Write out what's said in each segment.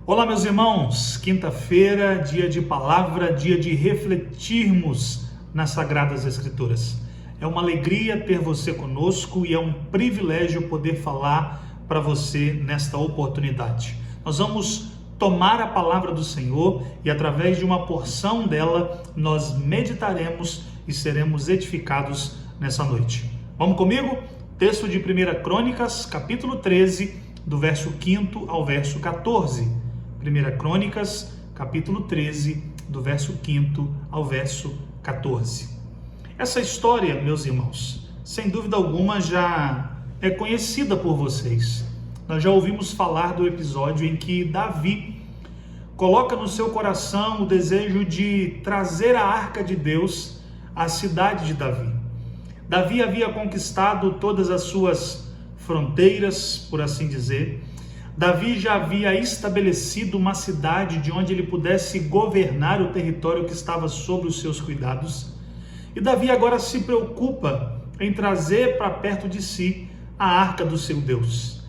Olá, meus irmãos, quinta-feira, dia de palavra, dia de refletirmos nas Sagradas Escrituras. É uma alegria ter você conosco e é um privilégio poder falar para você nesta oportunidade. Nós vamos tomar a palavra do Senhor e através de uma porção dela nós meditaremos e seremos edificados nessa noite. Vamos comigo? Texto de 1 Crônicas, capítulo 13, do verso 5 ao verso 14. 1 Crônicas, capítulo 13, do verso 5 ao verso 14. Essa história, meus irmãos, sem dúvida alguma já é conhecida por vocês. Nós já ouvimos falar do episódio em que Davi coloca no seu coração o desejo de trazer a arca de Deus à cidade de Davi. Davi havia conquistado todas as suas fronteiras, por assim dizer. Davi já havia estabelecido uma cidade de onde ele pudesse governar o território que estava sob os seus cuidados. E Davi agora se preocupa em trazer para perto de si a arca do seu Deus.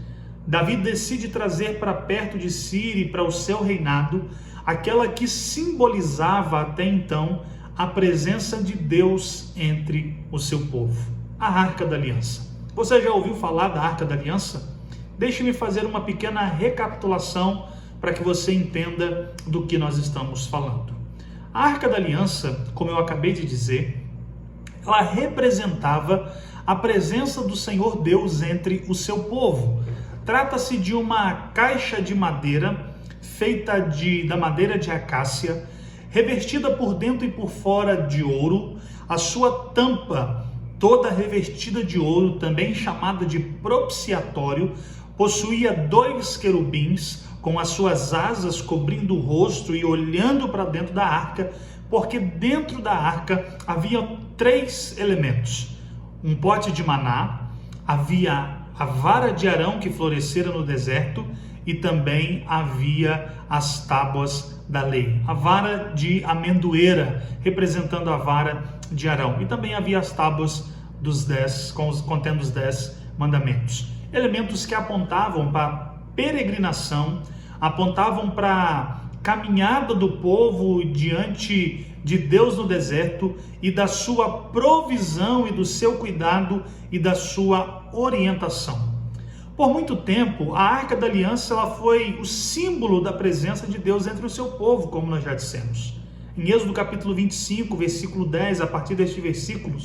Davi decide trazer para perto de si e para o seu reinado aquela que simbolizava até então a presença de Deus entre o seu povo, a Arca da Aliança. Você já ouviu falar da Arca da Aliança? Deixe-me fazer uma pequena recapitulação para que você entenda do que nós estamos falando. A Arca da Aliança, como eu acabei de dizer, ela representava a presença do Senhor Deus entre o seu povo. Trata-se de uma caixa de madeira feita da madeira de acácia, revestida por dentro e por fora de ouro, a sua tampa toda revestida de ouro, também chamada de propiciatório, possuía 2 querubins com as suas asas cobrindo o rosto e olhando para dentro da arca, porque dentro da arca havia 3 elementos: um pote de maná, havia a vara de Arão que florescera no deserto e também havia as tábuas da lei, a vara de amendoeira representando a vara de Arão, e também havia as tábuas dos 10, contendo os 10 mandamentos. Elementos que apontavam para a peregrinação, apontavam para a caminhada do povo diante de Deus no deserto e da sua provisão e do seu cuidado e da sua orientação. Por muito tempo, a Arca da Aliança ela foi o símbolo da presença de Deus entre o seu povo, como nós já dissemos. Em Êxodo capítulo 25, versículo 10, a partir deste versículo,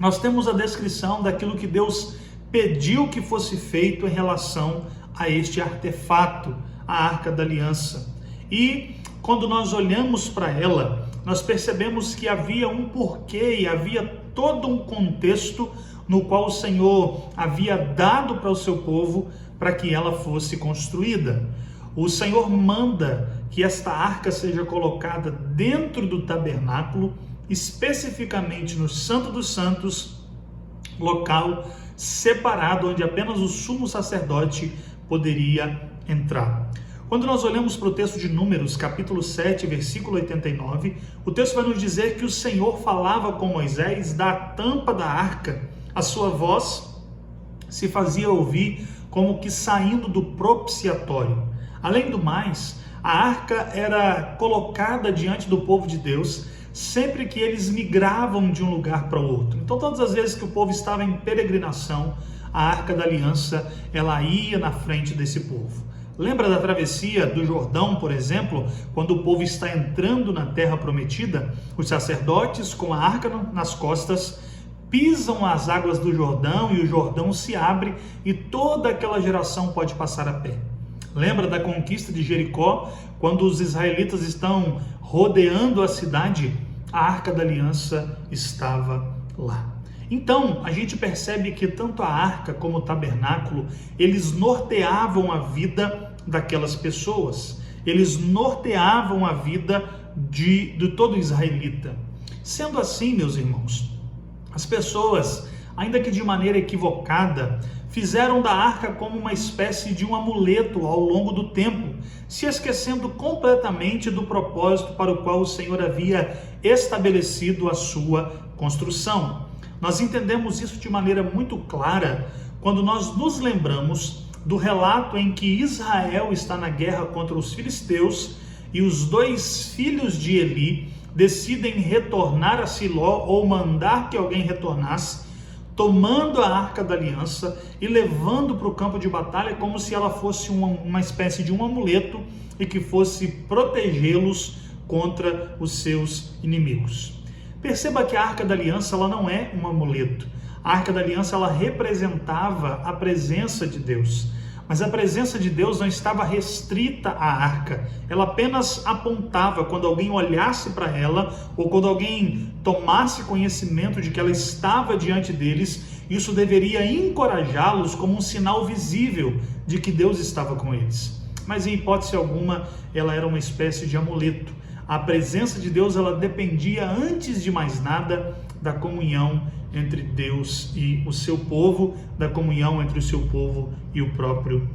nós temos a descrição daquilo que Deus pediu que fosse feito em relação a este artefato, a Arca da Aliança. E quando nós olhamos para ela, nós percebemos que havia um porquê e havia todo um contexto no qual o Senhor havia dado para o seu povo para que ela fosse construída. O Senhor manda que esta arca seja colocada dentro do tabernáculo, especificamente no Santo dos Santos, local separado onde apenas o sumo sacerdote poderia entrar. Quando nós olhamos para o texto de Números, capítulo 7, versículo 89, o texto vai nos dizer que o Senhor falava com Moisés da tampa da arca. A sua voz se fazia ouvir como que saindo do propiciatório. Além do mais, a arca era colocada diante do povo de Deus sempre que eles migravam de um lugar para o outro. Então, todas as vezes que o povo estava em peregrinação, a Arca da Aliança, ela ia na frente desse povo. Lembra da travessia do Jordão, por exemplo, quando o povo está entrando na Terra Prometida? Os sacerdotes, com a arca nas costas, pisam as águas do Jordão e o Jordão se abre e toda aquela geração pode passar a pé. Lembra da conquista de Jericó, quando os israelitas estão rodeando a cidade? A Arca da Aliança estava lá. Então, a gente percebe que tanto a arca como o tabernáculo, eles norteavam a vida daquelas pessoas. Eles norteavam a vida de todo israelita. Sendo assim, meus irmãos, as pessoas, ainda que de maneira equivocada, fizeram da arca como uma espécie de um amuleto ao longo do tempo, se esquecendo completamente do propósito para o qual o Senhor havia estabelecido a sua construção. Nós entendemos isso de maneira muito clara quando nós nos lembramos do relato em que Israel está na guerra contra os filisteus e os 2 filhos de Eli decidem retornar a Siló ou mandar que alguém retornasse, tomando a Arca da Aliança e levando para o campo de batalha como se ela fosse uma espécie de um amuleto e que fosse protegê-los contra os seus inimigos. Perceba que a Arca da Aliança ela não é um amuleto. A Arca da Aliança ela representava a presença de Deus. Mas a presença de Deus não estava restrita à arca, ela apenas apontava quando alguém olhasse para ela ou quando alguém tomasse conhecimento de que ela estava diante deles, isso deveria encorajá-los como um sinal visível de que Deus estava com eles. Mas em hipótese alguma, ela era uma espécie de amuleto. A presença de Deus ela dependia antes de mais nada da comunhão entre Deus e o seu povo, da comunhão entre o seu povo e o próprio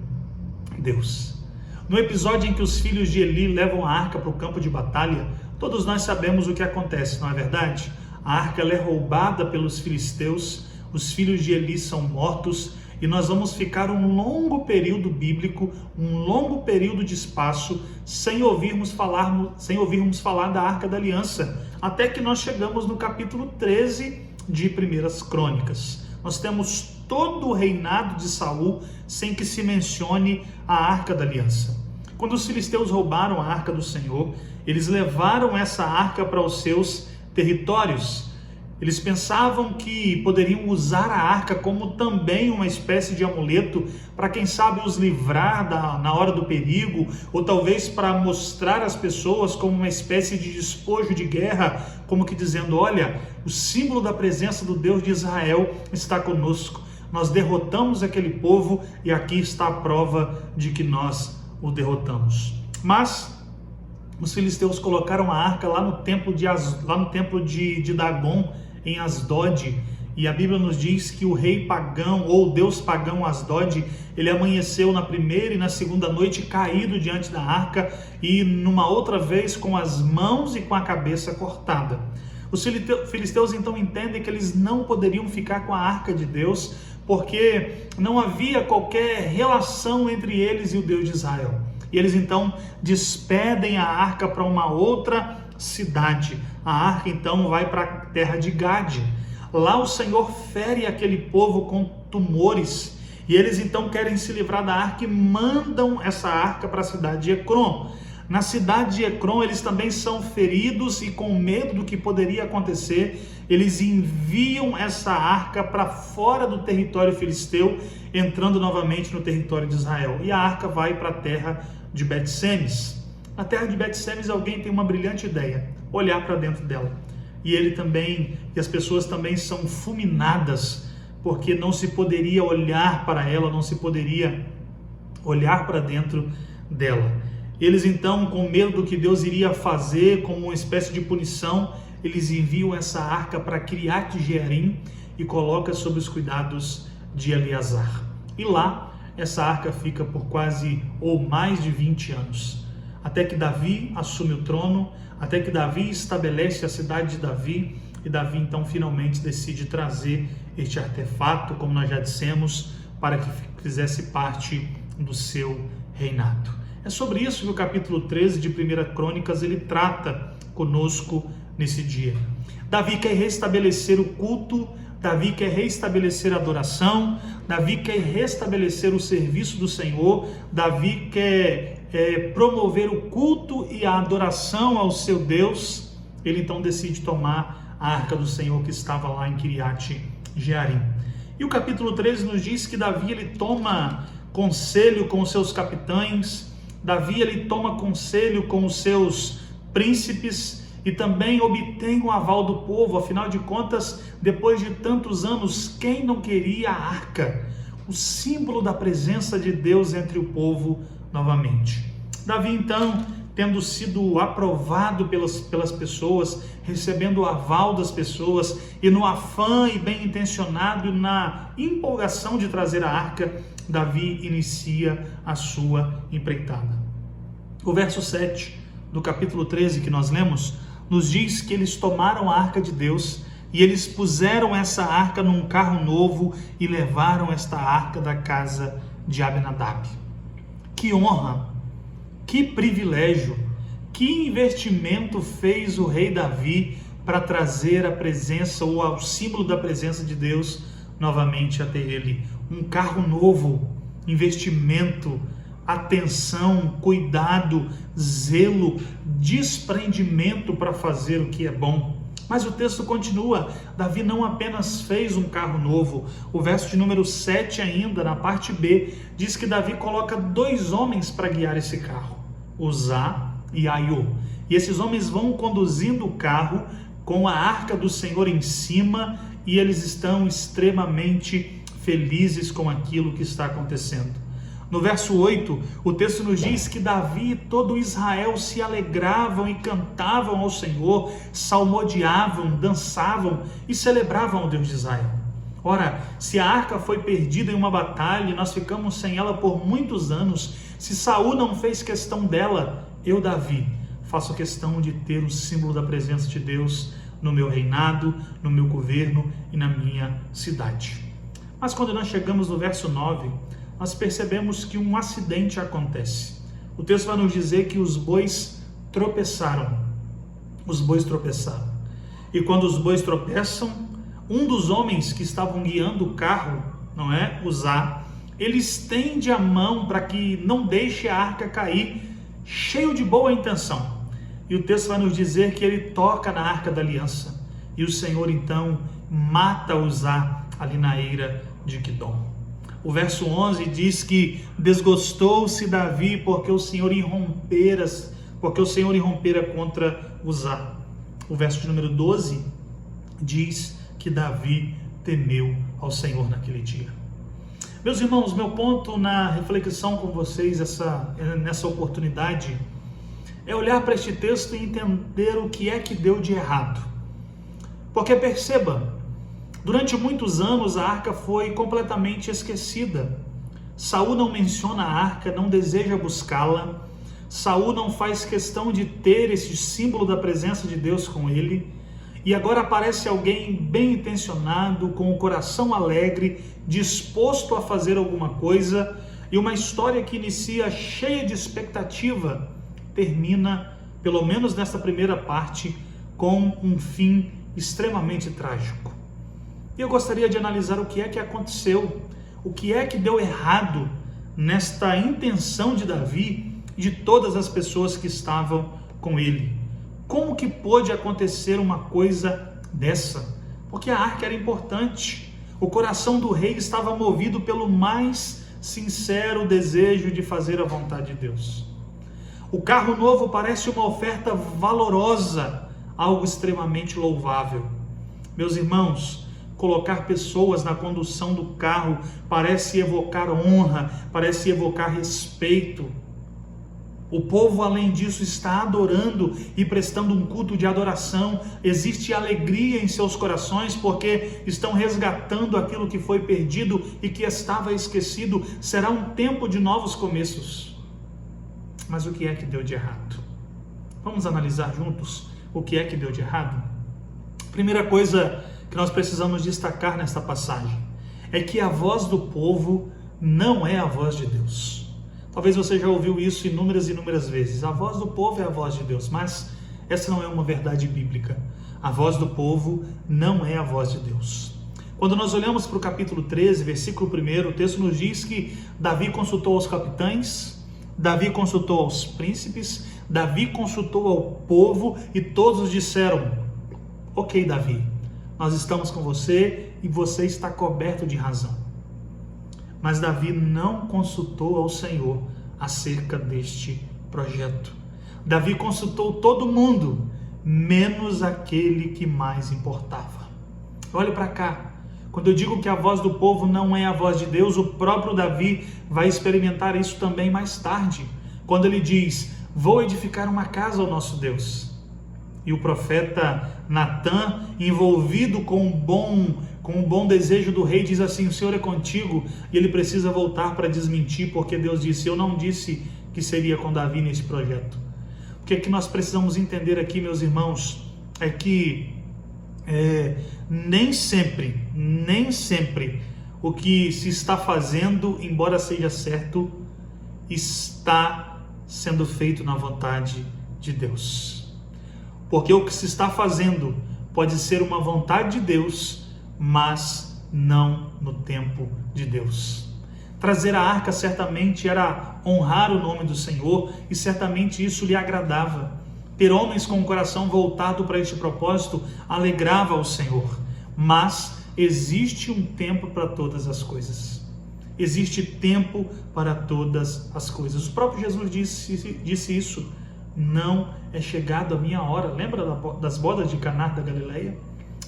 Deus. No episódio em que os filhos de Eli levam a arca para o campo de batalha, todos nós sabemos o que acontece, não é verdade? A arca ela é roubada pelos filisteus, os filhos de Eli são mortos e nós vamos ficar um longo período bíblico, um longo período de espaço sem ouvirmos falar da Arca da Aliança, até que nós chegamos no capítulo 13 de 1 Crônicas. Nós temos todo o reinado de Saul sem que se mencione a Arca da Aliança. Quando os filisteus roubaram a Arca do Senhor, eles levaram essa arca para os seus territórios. Eles pensavam que poderiam usar a arca como também uma espécie de amuleto para, quem sabe, os livrar na hora do perigo, ou talvez para mostrar às pessoas como uma espécie de despojo de guerra, como que dizendo: olha, o símbolo da presença do Deus de Israel está conosco. Nós derrotamos aquele povo e aqui está a prova de que nós o derrotamos. Mas os filisteus colocaram a arca lá no templo de Dagon, em Asdod, e a Bíblia nos diz que o rei pagão, ou Deus pagão Asdod, ele amanheceu na primeira e na segunda noite caído diante da arca e numa outra vez com as mãos e com a cabeça cortada. Os filisteus então entendem que eles não poderiam ficar com a arca de Deus, porque não havia qualquer relação entre eles e o Deus de Israel. E eles então despedem a arca para uma outra cidade. A arca então vai para a terra de Gade. Lá o Senhor fere aquele povo com tumores e eles então querem se livrar da arca e mandam essa arca para a cidade de Ecrom. Na cidade de Ecrom eles também são feridos e, com medo do que poderia acontecer, eles enviam essa arca para fora do território filisteu, entrando novamente no território de Israel. E a arca vai para a terra de Bet-Semes. Na terra de Bet-Semes alguém tem uma brilhante ideia: olhar para dentro dela. E as pessoas também são fulminadas, porque não se poderia olhar para ela, não se poderia olhar para dentro dela. Eles então, com medo do que Deus iria fazer, como uma espécie de punição, eles enviam essa arca para Kiriat Jearim e colocam sob os cuidados de Eleazar. E lá, essa arca fica por quase ou mais de 20 anos. Até que Davi assume o trono, até que Davi estabelece a cidade de Davi, e Davi então finalmente decide trazer este artefato, como nós já dissemos, para que fizesse parte do seu reinado. É sobre isso que o capítulo 13 de 1 Crônicas ele trata conosco nesse dia. Davi quer restabelecer o culto, Davi quer restabelecer a adoração, Davi quer restabelecer o serviço do Senhor, Davi quer promover o culto e a adoração ao seu Deus. Ele então decide tomar a arca do Senhor que estava lá em Kiriat Jearim. E o capítulo 13 nos diz que Davi ele toma conselho com os seus capitães, Davi ele toma conselho com os seus príncipes e também obtém o aval do povo. Afinal de contas, depois de tantos anos, quem não queria a arca? O símbolo da presença de Deus entre o povo novamente. Davi então, tendo sido aprovado pelas pessoas, recebendo o aval das pessoas e no afã e bem intencionado, na empolgação de trazer a arca, Davi inicia a sua empreitada. O verso 7 do capítulo 13 que nós lemos, nos diz que eles tomaram a arca de Deus e eles puseram essa arca num carro novo e levaram esta arca da casa de Abinadab. Que honra, que privilégio, que investimento fez o rei Davi para trazer a presença ou o símbolo da presença de Deus novamente até ele. Um carro novo, investimento, atenção, cuidado, zelo, desprendimento para fazer o que é bom. Mas o texto continua, Davi não apenas fez um carro novo, o verso de número 7 ainda, na parte B, diz que Davi coloca 2 homens para guiar esse carro, Uzá e Aiô. E esses homens vão conduzindo o carro com a arca do Senhor em cima, e eles estão extremamente felizes com aquilo que está acontecendo. No verso 8, o texto nos diz que Davi e todo Israel se alegravam e cantavam ao Senhor, salmodiavam, dançavam e celebravam ao Deus de Israel. Ora, se a arca foi perdida em uma batalha e nós ficamos sem ela por muitos anos, se Saul não fez questão dela, eu, Davi, faço questão de ter o símbolo da presença de Deus no meu reinado, no meu governo e na minha cidade. Mas quando nós chegamos no verso 9, nós percebemos que um acidente acontece. O texto vai nos dizer que os bois tropeçaram. Os bois tropeçaram. E quando os bois tropeçam, um dos homens que estavam guiando o carro, Uzá, ele estende a mão para que não deixe a arca cair, cheio de boa intenção. E o texto vai nos dizer que ele toca na arca da aliança. E o Senhor então mata Uzá ali na eira de Quidom. O verso 11 diz que desgostou-se Davi porque o Senhor irrompera contra Uzá. O verso de número 12 diz que Davi temeu ao Senhor naquele dia. Meus irmãos, meu ponto na reflexão com vocês nessa oportunidade é olhar para este texto e entender o que é que deu de errado. Porque perceba, durante muitos anos a arca foi completamente esquecida. Saul não menciona a arca, não deseja buscá-la. Saul não faz questão de ter esse símbolo da presença de Deus com ele. E agora aparece alguém bem intencionado, com o coração alegre, disposto a fazer alguma coisa, e uma história que inicia cheia de expectativa, termina, pelo menos nesta primeira parte, com um fim extremamente trágico. E eu gostaria de analisar o que é que aconteceu, o que é que deu errado nesta intenção de Davi e de todas as pessoas que estavam com ele. Como que pôde acontecer uma coisa dessa? Porque a arca era importante. O coração do rei estava movido pelo mais sincero desejo de fazer a vontade de Deus. O carro novo parece uma oferta valorosa, algo extremamente louvável. Meus irmãos, colocar pessoas na condução do carro parece evocar honra, parece evocar respeito. O povo, além disso, está adorando e prestando um culto de adoração. Existe alegria em seus corações porque estão resgatando aquilo que foi perdido e que estava esquecido. Será um tempo de novos começos. Mas o que é que deu de errado? Vamos analisar juntos o que é que deu de errado? Primeira coisa que nós precisamos destacar nesta passagem é que a voz do povo não é a voz de Deus. Talvez você já ouviu isso inúmeras vezes. A voz do povo é a voz de Deus, mas essa não é uma verdade bíblica. A voz do povo não é a voz de Deus. Quando nós olhamos para o capítulo 13, versículo 1, o texto nos diz que Davi consultou aos capitães, Davi consultou aos príncipes, Davi consultou ao povo e todos disseram: ok, Davi, nós estamos com você e você está coberto de razão. Mas Davi não consultou ao Senhor acerca deste projeto. Davi consultou todo mundo, menos aquele que mais importava. Olhe para cá. Quando eu digo que a voz do povo não é a voz de Deus, o próprio Davi vai experimentar isso também mais tarde, quando ele diz: vou edificar uma casa ao nosso Deus. E o profeta Natã, envolvido com o bom desejo do rei, diz assim: o Senhor é contigo, e ele precisa voltar para desmentir, porque Deus disse: eu não disse que seria com Davi nesse projeto. O que é que nós precisamos entender aqui, meus irmãos, é que nem sempre o que se está fazendo, embora seja certo, está sendo feito na vontade de Deus. Porque o que se está fazendo pode ser uma vontade de Deus, mas não no tempo de Deus. Trazer a arca certamente era honrar o nome do Senhor, e certamente isso lhe agradava. Ter homens com o coração voltado para este propósito alegrava o Senhor. Mas existe um tempo para todas as coisas. Existe tempo para todas as coisas. O próprio Jesus disse isso. Não é chegado a minha hora. Lembra das bodas de Caná da Galileia?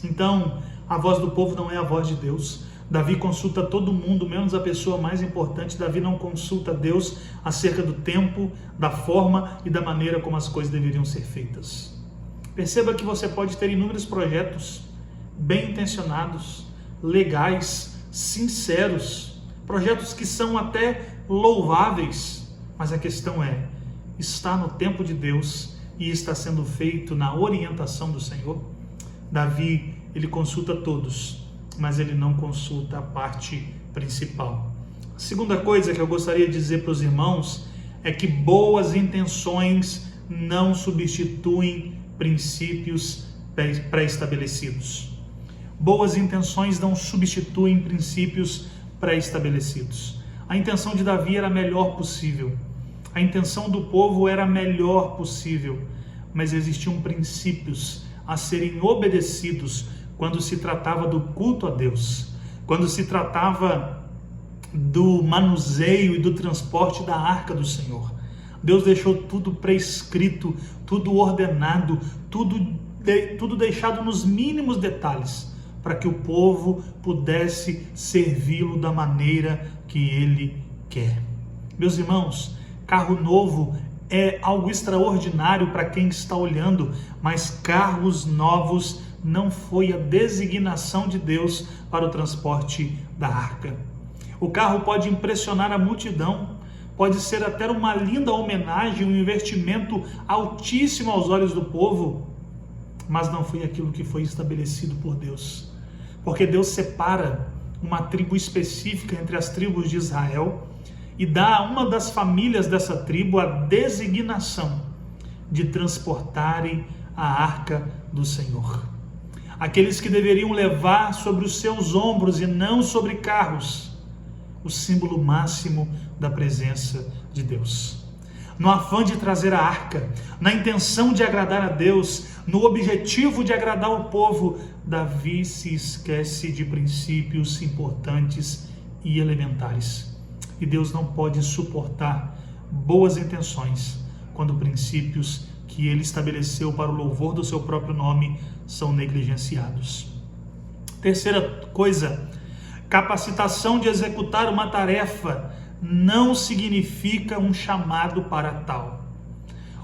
Então, a voz do povo não é a voz de Deus. Davi consulta todo mundo, menos a pessoa mais importante. Davi não consulta Deus acerca do tempo, da forma e da maneira como as coisas deveriam ser feitas. Perceba que você pode ter inúmeros projetos bem intencionados, legais, sinceros, projetos que são até louváveis, mas a questão é, está no tempo de Deus e está sendo feito na orientação do Senhor? Davi, ele consulta todos, mas ele não consulta a parte principal. A segunda coisa que eu gostaria de dizer para os irmãos é que boas intenções não substituem princípios pré-estabelecidos. Boas intenções não substituem princípios pré-estabelecidos. A intenção de Davi era a melhor possível. A intenção do povo era a melhor possível, mas existiam princípios a serem obedecidos quando se tratava do culto a Deus, quando se tratava do manuseio e do transporte da arca do Senhor. Deus deixou tudo prescrito, tudo ordenado, tudo deixado nos mínimos detalhes, para que o povo pudesse servi-lo da maneira que ele quer. Meus irmãos, carro novo é algo extraordinário para quem está olhando, mas carros novos não foi a designação de Deus para o transporte da arca. O carro pode impressionar a multidão, pode ser até uma linda homenagem, um investimento altíssimo aos olhos do povo, mas não foi aquilo que foi estabelecido por Deus. Porque Deus separa uma tribo específica entre as tribos de Israel e dá a uma das famílias dessa tribo a designação de transportarem a arca do Senhor. Aqueles que deveriam levar sobre os seus ombros e não sobre carros, o símbolo máximo da presença de Deus. No afã de trazer a arca, na intenção de agradar a Deus, no objetivo de agradar o povo, Davi se esquece de princípios importantes e elementares. E Deus não pode suportar boas intenções quando princípios que ele estabeleceu para o louvor do seu próprio nome são negligenciados. Terceira coisa, capacitação de executar uma tarefa não significa um chamado para tal.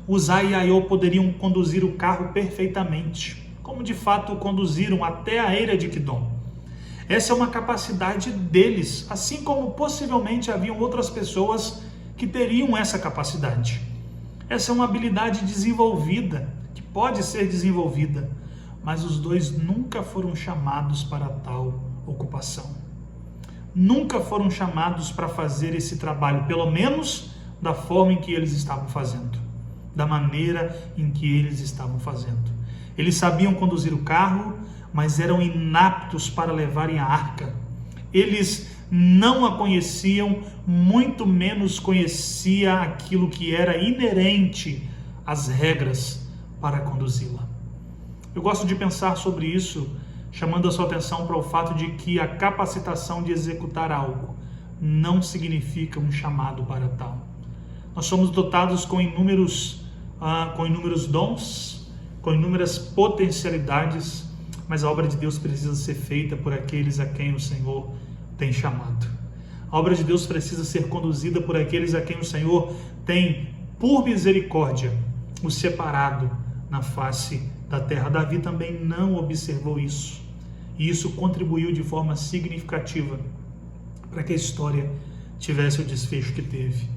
Uzá e Aiô poderiam conduzir o carro perfeitamente, como de fato conduziram até a eira de Quidom. Essa é uma capacidade deles, assim como possivelmente haviam outras pessoas que teriam essa capacidade. Essa é uma habilidade desenvolvida, que pode ser desenvolvida, mas os dois nunca foram chamados para tal ocupação. Nunca foram chamados para fazer esse trabalho, pelo menos da forma em que eles estavam fazendo, da maneira em que eles estavam fazendo. Eles sabiam conduzir o carro, mas eram inaptos para levarem a arca. Eles não a conheciam, muito menos conhecia aquilo que era inerente às regras para conduzi-la. Eu gosto de pensar sobre isso, chamando a sua atenção para o fato de que a capacitação de executar algo não significa um chamado para tal. Nós somos dotados com inúmeros dons, com inúmeras potencialidades, mas a obra de Deus precisa ser feita por aqueles a quem o Senhor tem chamado. A obra de Deus precisa ser conduzida por aqueles a quem o Senhor tem, por misericórdia, o separado na face da terra. Davi também não observou isso, e isso contribuiu de forma significativa para que a história tivesse o desfecho que teve.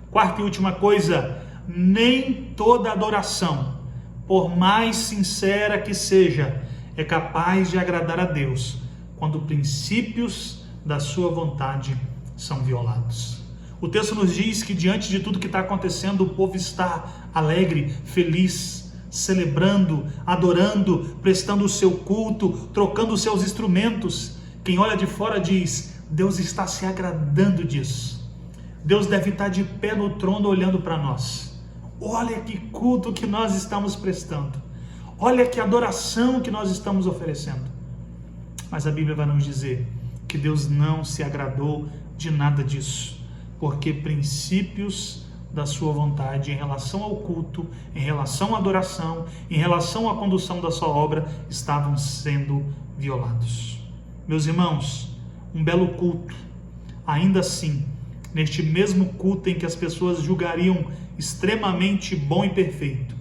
Quarta e última coisa, nem toda adoração, por mais sincera que seja, é capaz de agradar a Deus quando princípios da sua vontade são violados. O texto nos diz que diante de tudo que está acontecendo, o povo está alegre, feliz, celebrando, adorando, prestando o seu culto, trocando os seus instrumentos. Quem olha de fora diz: Deus está se agradando disso. Deus deve estar de pé no trono olhando para nós. Olha que culto que nós estamos prestando. Olha que adoração que nós estamos oferecendo. Mas a Bíblia vai nos dizer que Deus não se agradou de nada disso, porque princípios da sua vontade em relação ao culto, em relação à adoração, em relação à condução da sua obra, estavam sendo violados. Meus irmãos, um belo culto, ainda assim, neste mesmo culto em que as pessoas julgariam extremamente bom e perfeito,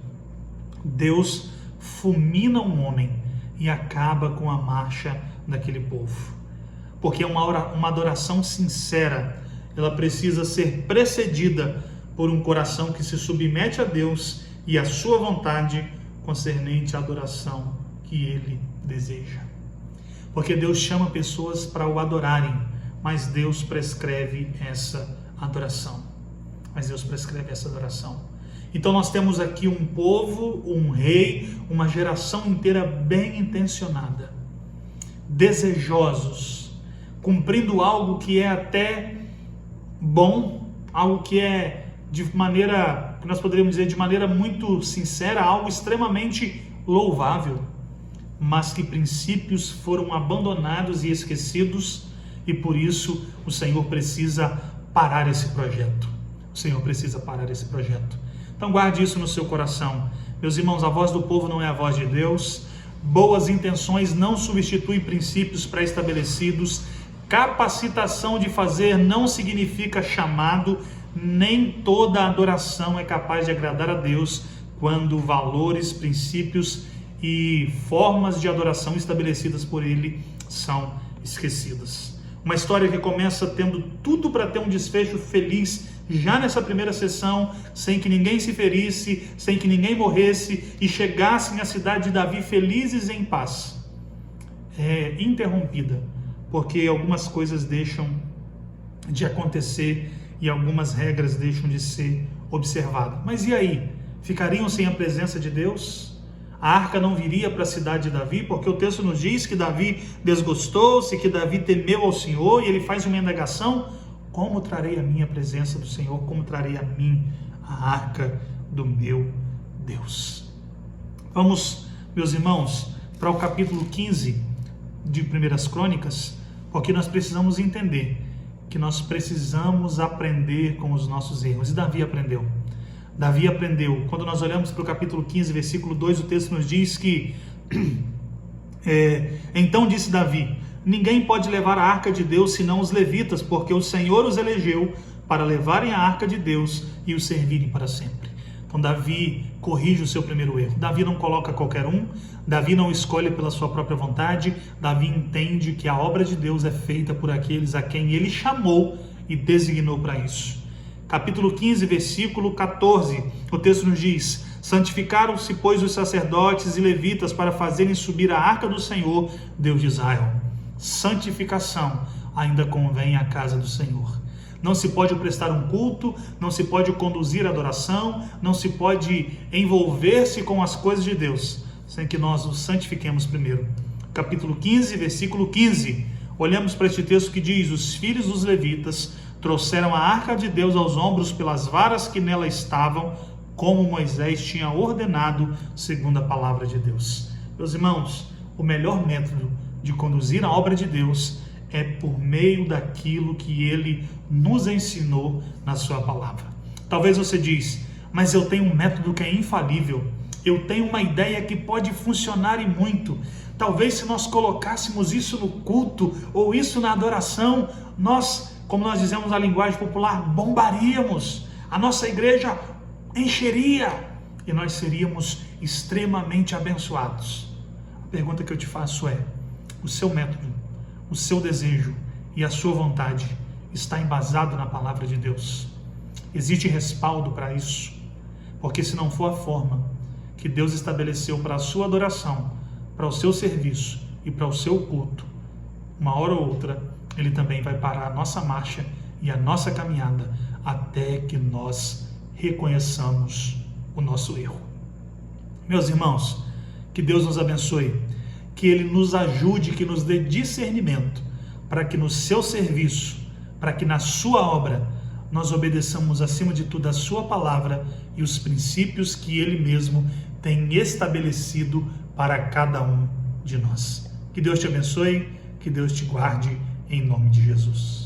Deus fulmina um homem e acaba com a marcha daquele povo. Porque uma adoração sincera, ela precisa ser precedida por um coração que se submete a Deus e à sua vontade concernente à adoração que Ele deseja. Porque Deus chama pessoas para o adorarem, mas Deus prescreve essa adoração. Então nós temos aqui um povo, um rei, uma geração inteira bem intencionada, desejosos, cumprindo algo que é até bom, algo que é de maneira, que nós poderíamos dizer de maneira muito sincera, algo extremamente louvável, mas que princípios foram abandonados e esquecidos, e por isso o Senhor precisa parar esse projeto. Então guarde isso no seu coração. Meus irmãos, a voz do povo não é a voz de Deus. Boas intenções não substituem princípios pré-estabelecidos. Capacitação de fazer não significa chamado. Nem toda adoração é capaz de agradar a Deus quando valores, princípios e formas de adoração estabelecidas por Ele são esquecidas. Uma história que começa tendo tudo para ter um desfecho feliz já nessa primeira sessão, sem que ninguém se ferisse, sem que ninguém morresse, e chegassem à cidade de Davi felizes e em paz, é interrompida, porque algumas coisas deixam de acontecer e algumas regras deixam de ser observadas. Mas e aí? Ficariam sem a presença de Deus? A arca não viria para a cidade de Davi, porque o texto nos diz que Davi desgostou-se, que Davi temeu ao Senhor, e ele faz uma indagação: como trarei a minha presença do Senhor? Como trarei a mim a arca do meu Deus? Vamos, meus irmãos, para o capítulo 15 de 1 Crônicas, porque nós precisamos entender que nós precisamos aprender com os nossos erros. E Davi aprendeu. Quando nós olhamos para o capítulo 15, versículo 2, o texto nos diz que então disse Davi: ninguém pode levar a arca de Deus senão os levitas, porque o Senhor os elegeu para levarem a arca de Deus e o servirem para sempre. Então Davi corrige o seu primeiro erro. Davi não coloca qualquer um, Davi não escolhe pela sua própria vontade. Davi entende que a obra de Deus é feita por aqueles a quem ele chamou e designou para isso. Capítulo 15, versículo 14, o texto nos diz: santificaram-se, pois, os sacerdotes e levitas para fazerem subir a arca do Senhor, Deus de Israel. Santificação ainda convém à casa do Senhor. Não se pode prestar um culto, não se pode conduzir a adoração, não se pode envolver-se com as coisas de Deus, sem que nós nos santifiquemos primeiro. Capítulo 15, versículo 15, olhamos para este texto que diz: os filhos dos levitas trouxeram a arca de Deus aos ombros pelas varas que nela estavam, como Moisés tinha ordenado, segundo a palavra de Deus. Meus irmãos, o melhor método de conduzir a obra de Deus é por meio daquilo que Ele nos ensinou na sua palavra. Talvez você diz: mas eu tenho um método que é infalível, eu tenho uma ideia que pode funcionar e muito. Talvez se nós colocássemos isso no culto ou isso na adoração, nós, como nós dizemos na linguagem popular, bombaríamos, a nossa igreja encheria e nós seríamos extremamente abençoados. A pergunta que eu te faço é: o seu método, o seu desejo e a sua vontade está embasado na palavra de Deus? Existe respaldo para isso? Porque se não for a forma que Deus estabeleceu para a sua adoração, para o seu serviço e para o seu culto, uma hora ou outra Ele também vai parar a nossa marcha e a nossa caminhada até que nós reconheçamos o nosso erro. Meus irmãos, que Deus nos abençoe, que Ele nos ajude, que nos dê discernimento, para que no seu serviço, para que na sua obra, nós obedeçamos acima de tudo a sua palavra e os princípios que Ele mesmo tem estabelecido para cada um de nós. Que Deus te abençoe, que Deus te guarde, em nome de Jesus.